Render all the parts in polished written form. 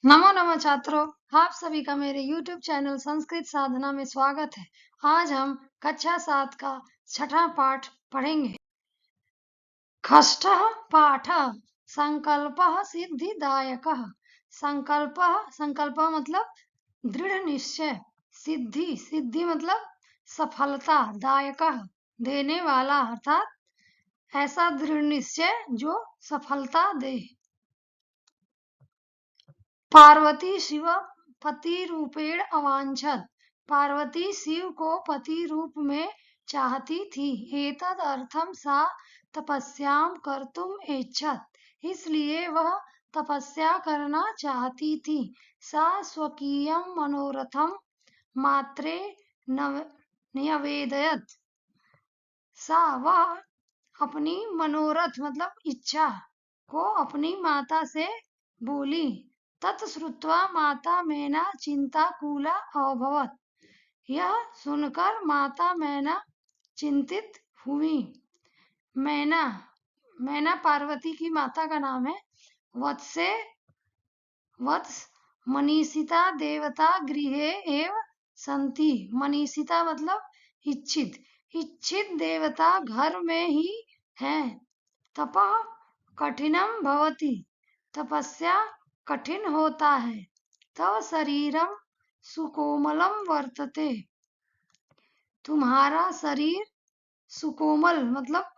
नमो नमः छात्रों, आप सभी का मेरे YouTube चैनल संस्कृत साधना में स्वागत है। आज हम कक्षा 7 का छठा पाठ पढ़ेंगे। षष्ठः पाठः संकल्पः सिद्धिदायकः। संकल्प मतलब दृढ़ निश्चय, सिद्धि सिद्धि मतलब सफलता, दायकः देने वाला, अर्थात ऐसा दृढ़ निश्चय जो सफलता दे। पार्वती शिव पति रूपेण अवांछत। पार्वती शिव को पति रूप में चाहती थी। एतद अर्थम सा तपस्याम कर्तुम ऐच्छत। इसलिए वह तपस्या करना चाहती थी। सा स्वकीयम मनोरथम मात्रे न्यवेदयत। सा वह अपनी मनोरथ मतलब इच्छा को अपनी माता से बोली। तत्श्रुत्वा माता मैना चिंताकुला अभवत। यह सुनकर माता मैना चिंतित हुई। मैना मैना पार्वती की माता का नाम है। वत्स मनीषिता देवता गृहे एव संति। मनीषिता मतलब इच्छित, इच्छित देवता घर में ही है। तपः कठिनम भवति। तपस्या कठिन होता है। तव शरीरम सुकोमलम वर्तते। तुम्हारा शरीर सुकोमल मतलब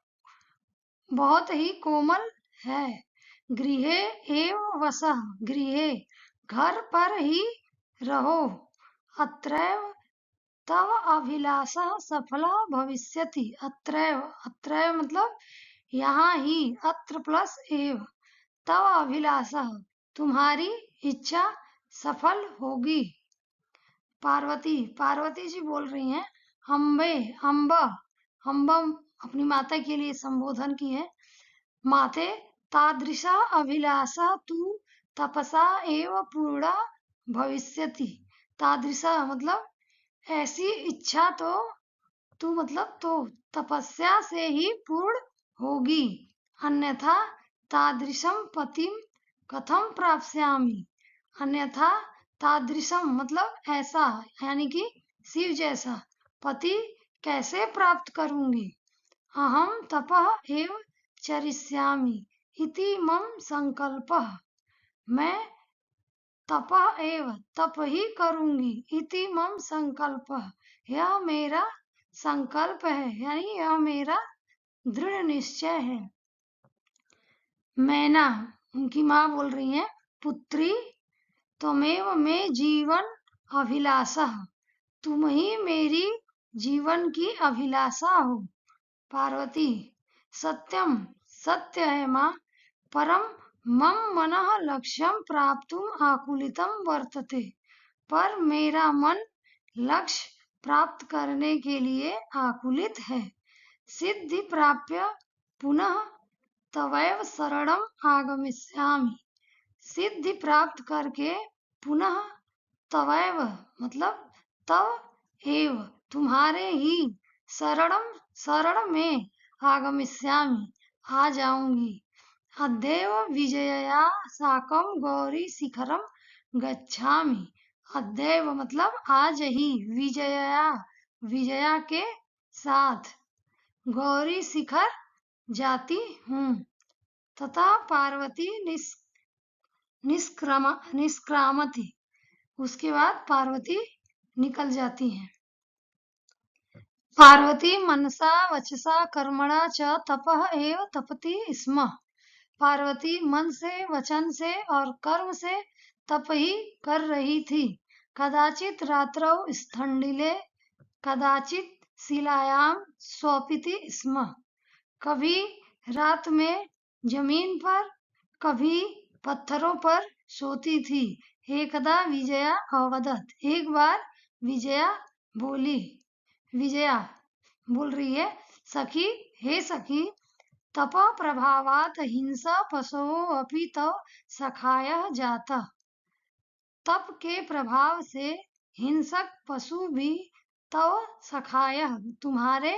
बहुत ही कोमल है। गृहे एव वसः। गृहे घर पर ही रहो। अत्रैव तव अभिलाषः सफलः भविष्यति। अत्रैव मतलब यहाँ ही, अत्र प्लस एव। तव अभिलाषः तुम्हारी इच्छा सफल होगी। पार्वती जी बोल रही हैं, अम्ब अपनी माता के लिए संबोधन की है। माते तादृशा अभिलाषा तू तपसा एव पूर्णा भविष्यति। तादृशा मतलब ऐसी इच्छा तो तू मतलब तो तपस्या से ही पूर्ण होगी। अन्यथा तादृशम पतिम कथम प्राप्स्यामि। अन्यथा तादृशम मतलब ऐसा, यानी कि शिव जैसा पति कैसे प्राप्त करूंगी। अहम तपः एव चरिष्यामि इति मम संकल्पः। मैं तपः एव तप ही करूंगी, इति मम संकल्पः यह मेरा संकल्प है, यानी यह मेरा दृढ़ निश्चय है। मैना उनकी माँ बोल रही है, पुत्री त्वमेव मे जीवन अभिलाषा। तुम ही मेरी जीवन की अभिलाषा हो। पार्वती सत्यम सत्य है माँ। परम मम मनः लक्ष्यम प्राप्तुम आकुलितम वर्तते। पर मेरा मन लक्ष्य प्राप्त करने के लिए आकुलित है। सिद्धि प्राप्य पुनः तवैव शरणम आगमिष्यामि। सिद्धि प्राप्त करके पुनः तवैव मतलब तव एव तुम्हारे ही शरण में आगमिष्यामि आ जाऊंगी। अद्यैव विजयया साकं गौरी शिखरम गच्छामि। अद्यैव मतलब आज ही, विजया के साथ गौरी शिखर जाती हूँ। तथा पार्वती निष्क्रामति। उसके बाद पार्वती निकल जाती हैं। पार्वती मनसा वचसा कर्मणा च तपः एव तपति स्म। पार्वती मन से, वचन से और कर्म से तप ही कर रही थी। कदाचित रात्रौ स्थंडिले कदाचित शिलायाम स्वपिति स्म। कभी रात में जमीन पर, कभी पत्थरों पर सोती थी। एकदा विजया अवदत। एक बार विजया बोली। विजया बोल रही है, सखी हे सखी, तप प्रभावात हिंसा पशवो अपि तव सखायः जातः। तप के प्रभाव से हिंसक पशु भी तव सखायः तुम्हारे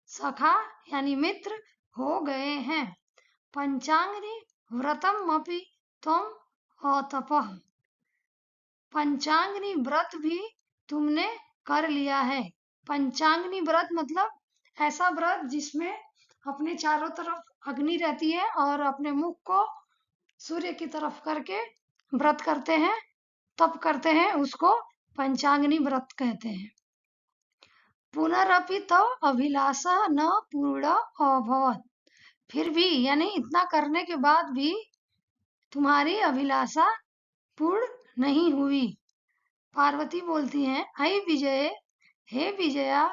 सखा यानी मित्र हो गए हैं। पंचांग्नि व्रतम अपि त्वम अतपः। पंचांगनी व्रत भी तुमने कर लिया है। पंचांगनी व्रत मतलब ऐसा व्रत जिसमें अपने चारों तरफ अग्नि रहती है और अपने मुख को सूर्य की तरफ करके व्रत करते हैं, तप करते हैं, उसको पंचांगनी व्रत कहते हैं। पुनरपि तव अभिलाषा न पूर्ण अभवत्। फिर भी यानी इतना करने के बाद भी तुम्हारी अभिलाषा पूर्ण नहीं हुई। पार्वती बोलती हैं, ऐ विजय, हे विजया,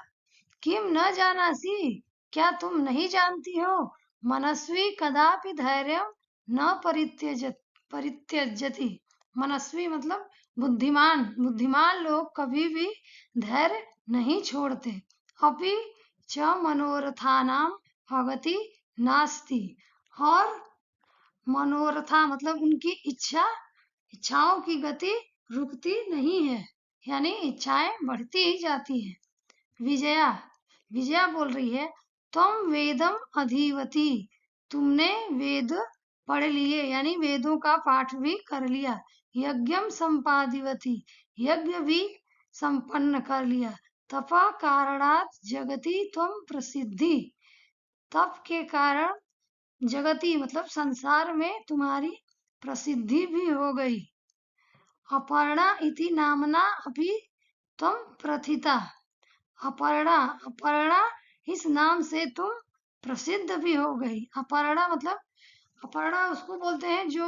किम न जानासी, क्या तुम नहीं जानती हो, मनस्वी कदापि धैर्य न परित्यजति। मनस्वी मतलब बुद्धिमान, बुद्धिमान लोग कभी भी धैर्य नहीं छोड़ते। अपि च मनोरथानाम भगति नास्ति, और मनोरथा मतलब उनकी इच्छाओं की गति रुकती नहीं है, यानी इच्छाएं बढ़ती ही जाती हैं। विजया बोल रही है, तुम वेदम अधिवती, तुमने वेद पढ़ लिए, यानी वेदों का पाठ भी कर लिया। यज्ञम संपादिवती, यज्ञ भी संपन्न कर लिया। तपा कारणात् जगति त्वं प्रसिद्धि, तप के कारण जगति मतलब संसार में तुम्हारी प्रसिद्धि भी हो गई। अपर्णा इति नामना अपि त्वं प्रथिता, अपर्णा इस नाम से तुम प्रसिद्ध भी हो गई। अपर्णा मतलब, अपर्णा उसको बोलते हैं जो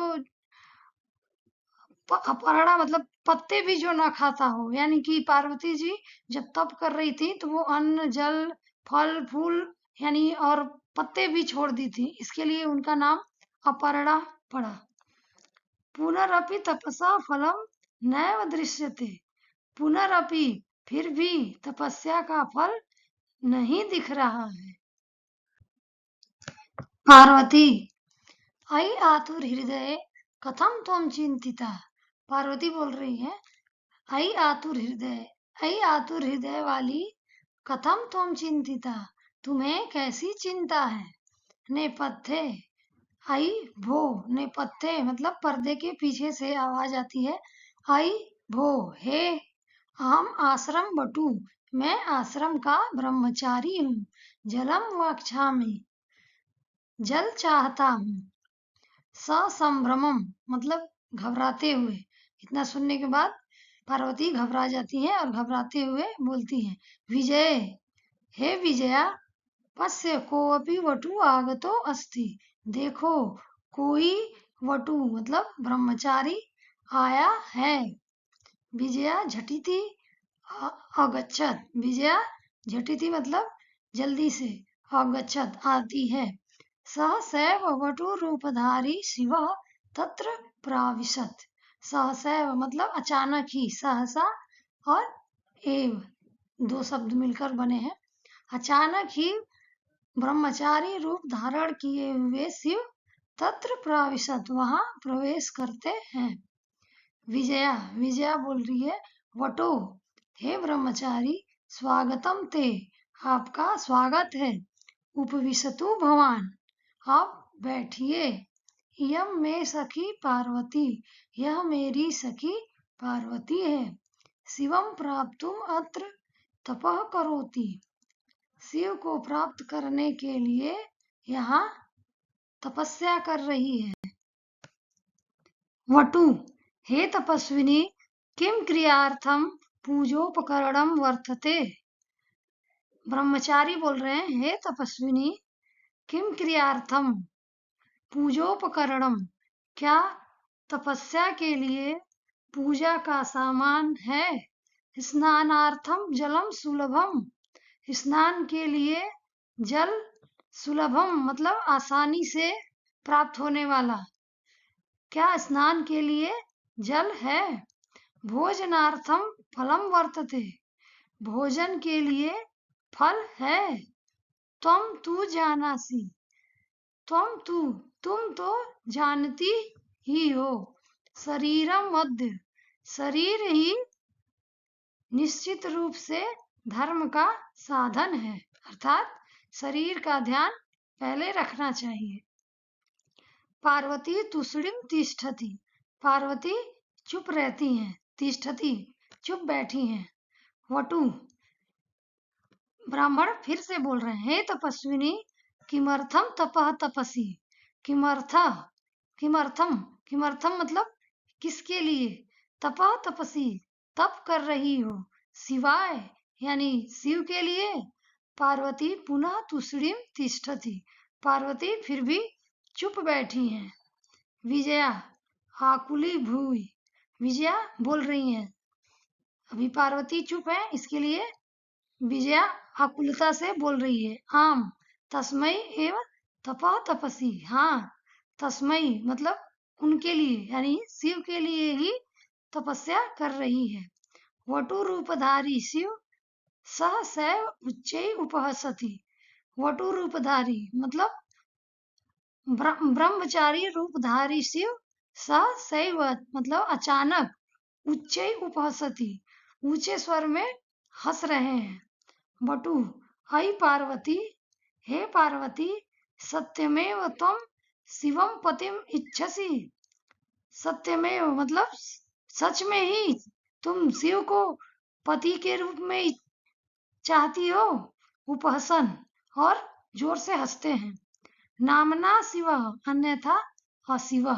अपर्णा मतलब पत्ते भी जो ना खाता हो, यानी कि पार्वती जी जब तप कर रही थी तो वो अन्न, जल, फल, फूल यानी और पत्ते भी छोड़ दी थी, इसके लिए उनका नाम अपर्णा पड़ा। पुनरपि तपसा फलम नैव दृश्यते, पुनरपि फिर भी तपस्या का फल नहीं दिख रहा है। पार्वती, ऐ आतुर हृदय कथम त्वं चिंतिता। पार्वती बोल रही है, ऐ आतुर हृदय वाली, कथम त्वं चिंतिता, तुम्हें कैसी चिंता है। नेपथ्य, आई भो, नेपथ्य मतलब पर्दे के पीछे से आवाज आती है। आई भो, हे, अहम आश्रम बटू, मैं आश्रम का ब्रह्मचारी हूँ। जलम वक्षामि, जल चाहता हूँ। ससंभ्रमम मतलब घबराते हुए। इतना सुनने के बाद पार्वती घबरा जाती है और घबराते हुए बोलती हैं, विजय, हे विजया, पश्य कोऽपि वटु आगतो अस्ति, देखो कोई वटु मतलब ब्रह्मचारी आया है। विजया झटिति अगच्छत, विजया झटिति मतलब जल्दी से, अगच्छत आती है। सहसैव वटु रूपधारी शिव तत्र प्राविशत, सहसैव मतलब अचानक ही, सहसा और एव दो शब्द मिलकर बने हैं। अचानक ही ब्रह्मचारी रूप धारण किए हुए शिव तत्र प्राविशत वहां प्रवेश करते हैं। विजया बोल रही है, वटो, हे ब्रह्मचारी, स्वागतम ते, आपका स्वागत है। उपविशतु भवान, आप बैठिए। इयं मे सखी पार्वती, यह मेरी सखी पार्वती है। शिवम प्राप्तुम अत्र तपः करोति, शिव को प्राप्त करने के लिए यहाँ तपस्या कर रही है। वटु, हे तपस्विनी, किम क्रियार्थम पूजोपकरणम वर्तते। ब्रह्मचारी बोल रहे हैं, हे तपस्विनी, किम क्रियार्थम पूजोपकरणम, क्या तपस्या के लिए पूजा का सामान है। स्नानार्थम जलम सुलभम, स्नान के लिए जल सुलभम मतलब आसानी से प्राप्त होने वाला, क्या स्नान के लिए जल है। भोजनार्थम फलम वर्तते, भोजन के लिए फल है। त्वं तु जानासि, तुम तो जानती ही हो। शरीरम मध्य, शरीर ही निश्चित रूप से धर्म का साधन है, अर्थात शरीर का ध्यान पहले रखना चाहिए। पार्वती तुषड़िम तिष्ठति, पार्वती चुप रहती हैं। तिष्ठति चुप बैठी हैं। वटु ब्राह्मण फिर से बोल रहे हैं, हे तपस्विनी किमर्थम तपः तपसी, किमर्थ किमर्थम किमर्थम मतलब किसके लिए, तपः तपसी तप कर रही हो, शिवाय यानी शिव के लिए। पार्वती पुनः तुषडीम तिष्ठति, पार्वती फिर भी चुप बैठी हैं। विजया आकुली भूई, विजया बोल रही हैं, अभी पार्वती चुप है इसके लिए विजया आकुलता से बोल रही है। आम तस्मय एव तपः तपसी, हाँ तस्मय मतलब उनके लिए यानी शिव के लिए ही तपस्या कर रही है। वटु रूपधारी शिव सह सैव उच्चै उपहसति, वटु रूपधारी मतलब ब्रह्मचारी रूपधारी शिव सह सैव मतलब अचानक, उच्चै उपहसति ऊंचे स्वर में हंस रहे हैं। वटु अयि पार्वती, हे पार्वती सत्यमेव त्वं शिवम पतिम इच्छसि, सत्यमेव मतलब सच में ही तुम शिव को पति के रूप में चाहती हो। उपहसन और जोर से हंसते हैं। नामना शिव अन्यथा अशिव,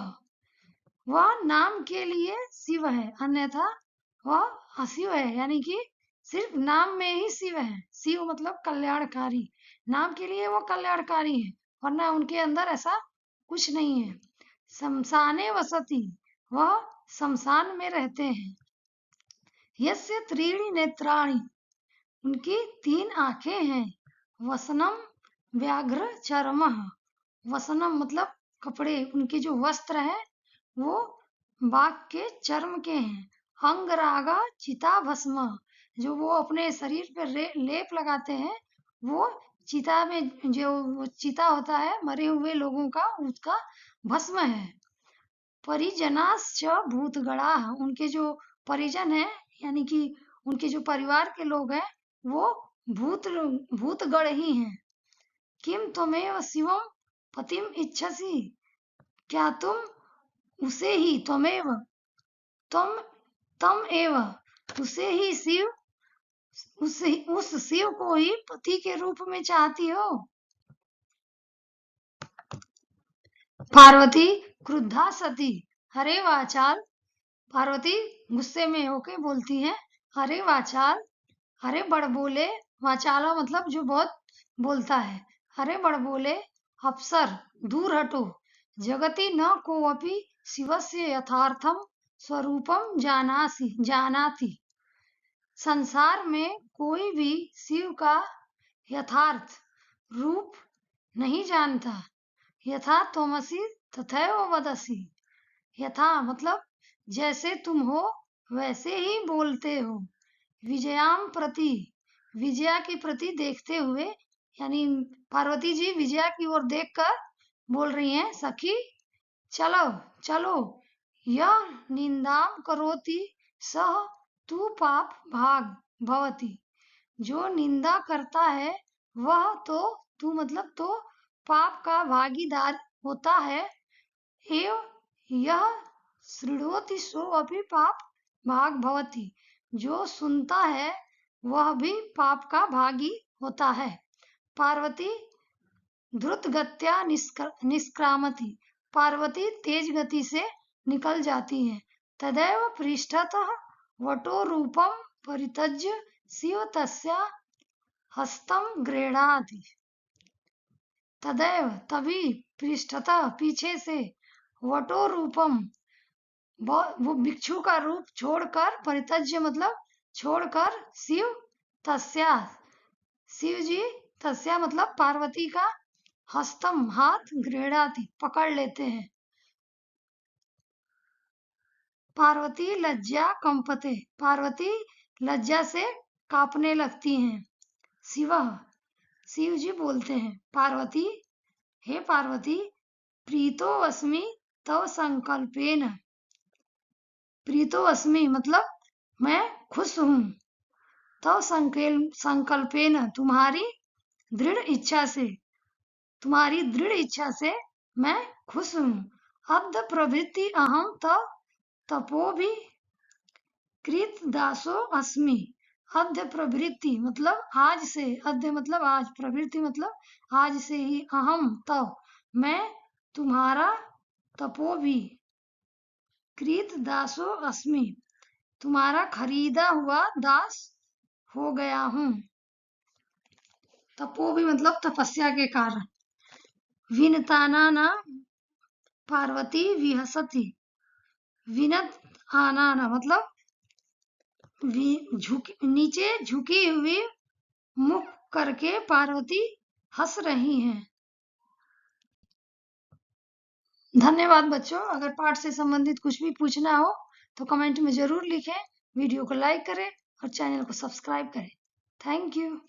वह नाम के लिए शिव है अन्यथा वह अशिव है, यानी कि सिर्फ नाम में ही शिव है। शिव मतलब कल्याणकारी, नाम के लिए वो कल्याणकारी है वरना उनके अंदर ऐसा कुछ नहीं है। शमशाने वसति, वह शमशान में रहते हैं। यस्य त्रीणि नेत्राणि, उनकी 3 आंखें हैं। वसनम व्याघ्र चर्मः, वसनम मतलब कपड़े, उनके जो वस्त्र है वो बाघ के चर्म के हैं। अंगरागा चिता भस्म, जो वो अपने शरीर पर लेप लगाते हैं वो चिता में जो चिता होता है मरे हुए लोगों का उसका भस्म है। परिजनाश्च भूतगणा, उनके जो परिजन है यानी कि उनके जो परिवार के लोग हैं वो भूतगण ही हैं। किम त्वमेव शिवम पतिम इच्छसि, क्या तुम उसे ही, त्वमेव तुम तम एव उसे ही शिव, उस शिव को ही पति के रूप में चाहती हो। पार्वती क्रुद्धा सती, अरे वाचाल, पार्वती गुस्से में होके बोलती है, अरे वाचाल, अरे बड़बोले, वाचाला मतलब जो बहुत बोलता है, अरे बड़बोले अप्सर दूर हटो, जगति न कोऽपि शिवस्य यथार्थम स्वरूपम जानाति, संसार में कोई भी शिव का यथार्थ रूप नहीं जानता। यथा त्वमसि तथैव वदसि, यथा मतलब जैसे तुम हो वैसे ही बोलते हो। विजयाम प्रति, विजया की प्रति देखते हुए, यानी पार्वती जी विजया की ओर देखकर बोल रही हैं, सखी चलो चलो, यह निंदाम करोति सह तू पाप भाग भवति, जो निंदा करता है वह तो तू मतलब तो पाप का भागीदार होता है। एव यह शृणोति सो अभी पाप भाग भवति, जो सुनता है वह भी पाप का भागी होता है। पार्वती द्रुत गत्या निष्क्रामति, पार्वती तेज गति से निकल जाती है। तदैव पृष्ठतः वटो रूपम परित्यज्य शिव तस्या हस्तम गृह्णाति, तदैव तभी पृष्ठतः पीछे से वटो रूपम वो भिक्षु का रूप छोड़कर, परित्यज्य मतलब छोड़कर, शिव तस्या शिव जी, तस्या मतलब पार्वती का, हस्तम हाथ, गृह्णाति पकड़ लेते हैं। पार्वती लज्जा कंपते, पार्वती लज्जा से कांपने लगती हैं। शिव जी बोलते हैं, पार्वती हे पार्वती प्रीतो अस्मि तव संकल्पेन, प्रीतो अस्मि मतलब मैं खुश हूँ, तव संकल्पेन तुम्हारी दृढ़ इच्छा से, तुम्हारी दृढ़ इच्छा से मैं खुश हूँ। अब्ध प्रवृत्ति अहम तव तपो भी कृत दासो अस्मि। अद्य प्रभृति मतलब आज से, अद्य मतलब आज, प्रभृति मतलब आज से ही, अहम तव मैं तुम्हारा, तपो भी कृत दासो अस्मि तुम्हारा खरीदा हुआ दास हो गया हूं। तपो भी मतलब तपस्या के कारण। विनताना न पार्वती विहसति। विनत आना मतलब नीचे झुकी हुई मुख करके पार्वती हंस रही हैं। धन्यवाद बच्चों। अगर पाठ से संबंधित कुछ भी पूछना हो तो कमेंट में जरूर लिखें। वीडियो को लाइक करें और चैनल को सब्सक्राइब करें। Thank you.